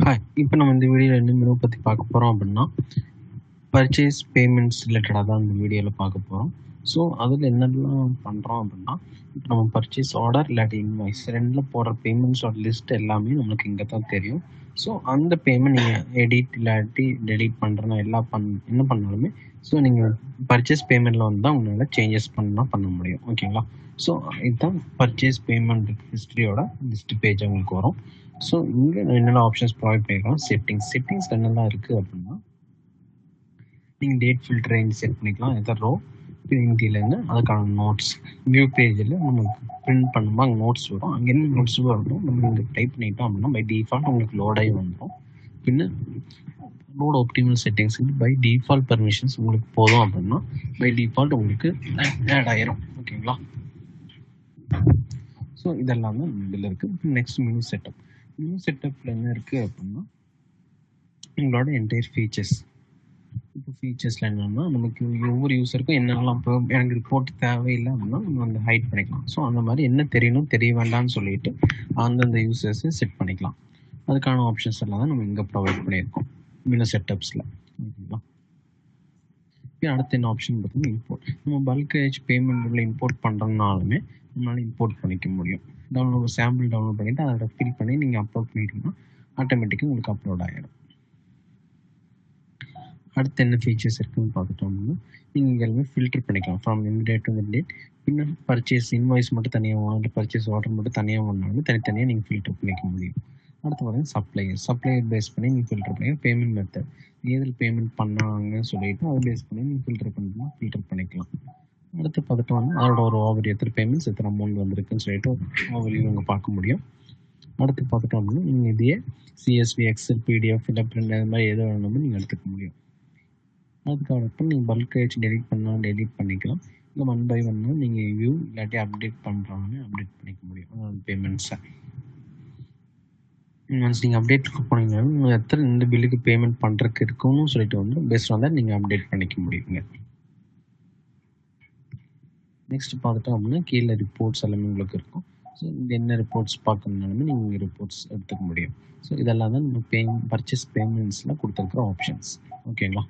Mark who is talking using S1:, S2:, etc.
S1: Hi, இப்போ நம்ம இந்த வீடியோவில் என்ன மெனு பற்றி பார்க்க போகிறோம் அப்படின்னா, பர்ச்சேஸ் பேமெண்ட்ஸ் ரிலேட்டடாக தான் இந்த வீடியோவில் பார்க்க போகிறோம். ஸோ அதில் என்னெல்லாம் பண்ணுறோம் அப்படின்னா, இப்போ நம்ம பர்ச்சேஸ் ஆர்டர் இல்லாட்டி இன்வாய்ஸ் ரெண்டில் போடுற பேமெண்ட்ஸோட லிஸ்ட் எல்லாமே நம்மளுக்கு இங்கே தான் தெரியும். ஸோ அந்த பேமெண்ட் நீங்கள் எடிட் இல்லாட்டி டெலிட் பண்ணுறனா என்ன பண்ணாலுமே ஸோ நீங்கள் பர்ச்சேஸ் பேமெண்ட்டில் வந்து தான் உங்களால் சேஞ்சஸ் பண்ண முடியும். ஓகேங்களா? ஸோ இதுதான் பர்ச்சேஸ் பேமெண்ட் ஹிஸ்ட்ரியோட லிஸ்ட் பேஜ் உங்களுக்கு வரும். ஸோ இங்கே என்னென்ன ஆப்ஷன்ஸ் ப்ரொவைட் பண்ணிக்கலாம். செட்டிங்ஸ் என்னெல்லாம் இருக்குது அப்படின்னா, நீங்கள் டேட் ஃபில்டரை இங்கே செட் பண்ணிக்கலாம். எதாவது ரோ கீழேங்க அதுக்கான நோட்ஸ் வியூ பேஜில் நமக்கு பிரிண்ட் பண்ணும்போது அங்கே நோட்ஸ் வரும். அங்கே என்ன நோட்ஸ் வரும் நம்ம இங்கே டைப் பண்ணிட்டோம் அப்படின்னா பை டிஃபால்ட் உங்களுக்கு லோடாகி வந்துடும். பின்ன load optimal settings by default permissions உங்களுக்கு போதும் அப்படின்னா பை டிஃபால்ட் உங்களுக்கு ஆட் ஆயிரும். ஓகேங்களா? ஸோ இதெல்லாம் தான் இதில் இருக்குது. நெக்ஸ்ட் மெனு செட்டப்பில் என்ன இருக்குது அப்படின்னா, உங்களோட என்டையர் ஃபீச்சர்ஸ். இப்போ ஃபீச்சர்ஸில் என்னென்னா நமக்கு ஒவ்வொரு யூஸருக்கும் என்னெல்லாம் இப்போ எனக்கு ரிப்போர்ட் தேவையில்லை அப்படின்னா நம்ம வந்து ஹைட் பண்ணிக்கலாம். ஸோ அந்த மாதிரி என்ன தெரியணும் தெரிய வேண்டாம்னு சொல்லிட்டு அந்தந்த யூசர்ஸை செட் பண்ணிக்கலாம். அதுக்கான ஆப்ஷன்ஸ் எல்லாம் தான் நம்ம இங்கே ப்ரொவைட் பண்ணியிருக்கோம் மெனு செட்டப்ஸில். ஓகேங்களா? இப்போ அடுத்து என்ன ஆப்ஷன் பார்த்தீங்கன்னா இம்போர்ட். நம்ம பல்க் பேமெண்ட் உள்ள இம்போர்ட் பண்ணுறதுனாலுமே நம்மளால் இம்போர்ட் பண்ணிக்க முடியும். சாம்பிள் டவுன்லோட் பண்ணிவிட்டு அதை ஃபில் பண்ணி நீங்கள் அப்லோட் பண்ணிட்டீங்கன்னா ஆட்டோமேட்டிக்காக உங்களுக்கு அப்லோட் ஆகிடும். அடுத்து என்ன ஃபீச்சர்ஸ் இருக்குதுன்னு பார்த்துட்டோம்னா நீங்கள் எல்லாமே ஃபில்டர் பண்ணிக்கலாம் ஃப்ரம் இந்த டேட் டு இந்த டேட். பின்ன பர்ச்சேஸ் இன்வாய்ஸ் மட்டும் தனியாக வாங்கிட்டு பர்ச்சேஸ் ஆர்டர் மட்டும் தனியாக வாங்கினாலும் தனித்தனியாக நீங்கள் ஃபில்டர் பண்ணிக்க முடியும். அடுத்து பார்த்தீங்கன்னா சப்ளையர் பேஸ் பண்ணி நீங்கள் ஃபில்டர் பண்ணி பேமெண்ட் மெத்தட் எதில் பேமெண்ட் பண்ணாங்கன்னு சொல்லிட்டு அதை பேஸ் பண்ணி நீங்கள் ஃபில்டர் பண்ணிக்கலாம். அடுத்து பார்த்துட்டோம்னா அதோட ஒரு ஓவர் எத்தனை பேமெண்ட்ஸ் எத்தனை அமௌண்ட் வந்திருக்குன்னு சொல்லிட்டு ஓவர்வியூ நீங்கள் பார்க்க முடியும். அடுத்து பார்த்துட்டோம் அப்படின்னா நீங்கள் இதையே சிஎஸ்வி எக்ஸல் பிடிஎஃப் இல்லை பிரிண்ட் அது மாதிரி எது வேணுமோ நீங்கள் எடுத்துக்க முடியும். அதுக்கப்புறம் நீங்கள் பல்க் டெலிட் பண்ணால் டெலிட் பண்ணிக்கலாம். இல்லை 1 by 1 நீங்கள் வியூ இல்லாட்டி அப்டேட் பண்ணுறாங்கன்னு அப்டேட் பண்ணிக்க முடியும் அதாவது பேமெண்ட்ஸை. ஒன்ஸ் நீங்கள் அப்டேட் போனீங்கன்னா எத்தனை இந்த பில்லுக்கு பேமெண்ட் பண்ணுறதுக்கு இருக்குன்னு சொல்லிட்டு வந்து பேஸ்ட் ஆன் தட் நீங்கள் அப்டேட் பண்ணிக்க முடியுங்க. நெக்ஸ்ட் பார்த்துட்டோம் அப்படின்னா கீழே ரிப்போர்ட்ஸ் எல்லாமே உங்களுக்கு இருக்கும். ஸோ இந்த என்ன ரிப்போர்ட்ஸ் பார்க்கணுன்னாலுமே நீங்கள் இங்கே ரிப்போர்ட்ஸ் எடுத்துக்க முடியும். ஸோ இதெல்லாம் தான் நம்ம பர்ச்சேஸ் பேமெண்ட்ஸில் கொடுத்துருக்குற ஆப்ஷன்ஸ். ஓகேங்களா?